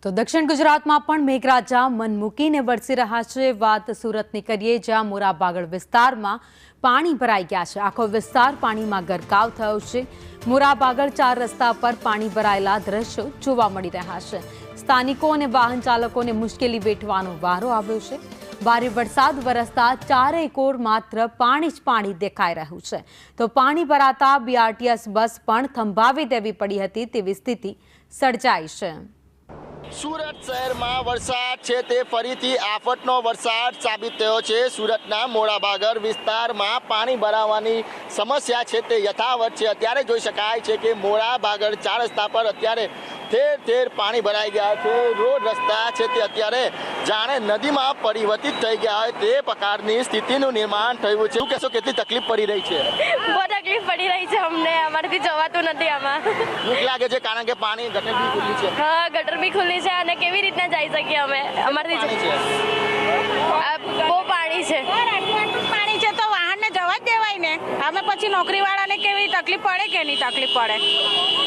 તો દક્ષિણ ગુજરાતમાં પણ મેઘરાજા મન મૂકીને વરસી રહ્યા છે। વાત સુરતની કરીએ, જ્યાં મોરાબાગડ વિસ્તારમાં પાણી ભરાઈ ગયા છે। આખો વિસ્તાર પાણીમાં ગરકાવ થયો છે। મોરાબાગડ 4 રસ્તા પર પાણી ભરાયેલા દ્રશ્યો જોવા મળી રહ્યા છે। સ્થાનિકો અને વાહન ચાલકોને મુશ્કેલી વેઠવાનો વારો આવ્યો છે। ભારે વરસાદ વરસતા ચારેય કોર માત્ર પાણી જ પાણી દેખાઈ રહ્યું છે। તો પાણી ભરાતા બીઆરટીએસ બસ પણ થંભાવી દેવી પડી હતી તેવી સ્થિતિ સર્જાઈ છે। સુરત શહેરમાં વરસાદ છે તે ફરીથી આફતનો વરસાદ સાબિત થયો છે। સુરતના મોરાબાગડ વિસ્તારમાં પાણી ભરાવાની સમસ્યા છે તે યથાવત છે। અત્યારે જોઈ શકાય છે કે મોરાબાગડ 4 રસ્તા પર અત્યારે ઠેર ઠેર પાણી ભરાઈ ગયા છે। રોડ રસ્તા છે તે અત્યારે જાણે નદીમાં પરિવર્તિત થઈ ગયા હોય તે પ્રકારની સ્થિતિનું નિર્માણ થયું છે। શું કહેશો, કેટલી તકલીફ પડી રહી છે? બહુ તકલીફ પડી રહી છે અમને, અમારાથી જવાતું નથી આમાં। ભૂખ લાગે છે કારણ કે પાણી ગટર બી ખુલ્લી છે। હા, ગટર બી ખુલ્લી છે અને કેવી રીતના જઈ શકીએ અમે? અમારાથી બહુ પાણી છે। પાણી છે તો વાહનને જવા જ દેવાય ને। અમે પછી નોકરીવાળાને કેવી તકલીફ પડે કે નહીં તકલીફ પડે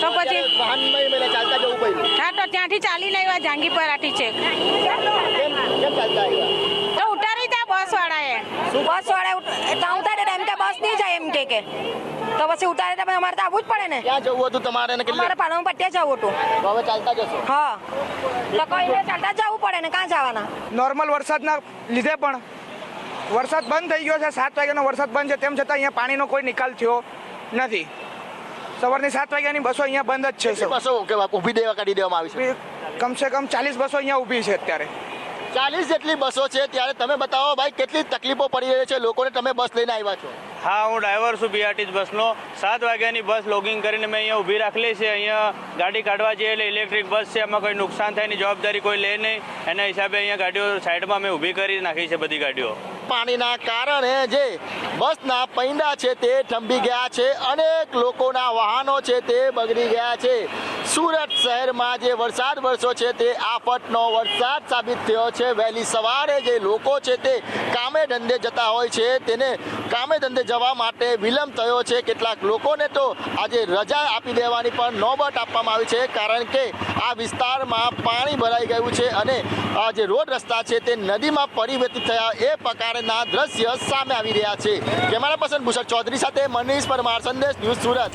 તો પછી વાહનમાં ચાલતા જવું પડ્યું। હા, તો ત્યાંથી ચાલીને આવ્યા જાંગીપરાથી છે કેમ ચાલતા આવ્યા? તો ઉતારી ત્યાં બસવાળાએ ત્યાં ઉતારે એમ કે બસ નહીં જાય એમ કે તો પછી ઉતારે તો અમારે તો આવવું જ પડે ને। ક્યાં જવું હતું તમારે? અમારે પાલવમાં પટ્યા જવું હતું। તો હવે ચાલતા જશો? હા, તો કઈને ચાલતા જવું પડે ને, ક્યાં જવાના? નોર્મલ વરસાદના લીધે પણ વરસાદ બંધ થઈ ગયો છે। 7 વાગ્યાનો વરસાદ બંધ છે, તેમ છતાં અહીંયા પાણીનો કોઈ નિકાલ થયો નથી। સવારની 7 વાગ્યાની બસો અહીંયા બંધ જ છે। બસો ઊભી કાઢી દેવામાં આવી છે। કમસે કમ 40 બસો અહીંયા ઊભી છે અત્યારે। 40 જેટલી બસો છે। ત્યારે તમે બતાવો ભાઈ, કેટલી તકલીફો પડી રહી છે લોકોને? તમે બસ લઈને આવ્યા છો? હા, હું ડ્રાઈવર છું બીઆરટીએસ બસનો। 7 વાગ્યાની બસ લોગિંગ કરીને મેં અહીંયા ઊભી રાખેલી છે। અહીંયા ગાડી કાઢવા જઈએ એટલે ઇલેક્ટ્રિક બસ છે, એમાં કોઈ નુકસાન થાય એની જવાબદારી કોઈ લે નહીં। એના હિસાબે અહીંયા ગાડીઓ સાઈડમાં મેં ઊભી કરી નાખી છે બધી ગાડીઓ। પાણીના કારણે જે બસના પૈંડા છે તે થંભી ગયા છે। અનેક લોકોના વાહનો છે તે બગડી ગયા છે। સુરત શહેરમાં જે વરસાદ વરસ્યો છે તે આફતનો વરસાદ સાબિત થયો છે। વહેલી સવારે જે લોકો છે તે કામે ધંધે જતા હોય છે, તેને કામે ધંધે જવા માટે વિલંબ થયો છે। કેટલાક લોકોને તો આજે રજા આપી દેવાની પણ નોબત આપવામાં આવી છે, કારણ કે આ વિસ્તારમાં પાણી ભરાઈ ગયું છે અને આ જે રોડ રસ્તા છે તે નદીમાં પરિવર્તિત થયા એ પ્રકારના દ્રશ્ય સામે આવી રહ્યા છે। કેમેરા પર્સન ભૂષણ ચૌધરી સાથે મનીષ પરમાર, સંદેશ ન્યૂઝ, સુરત।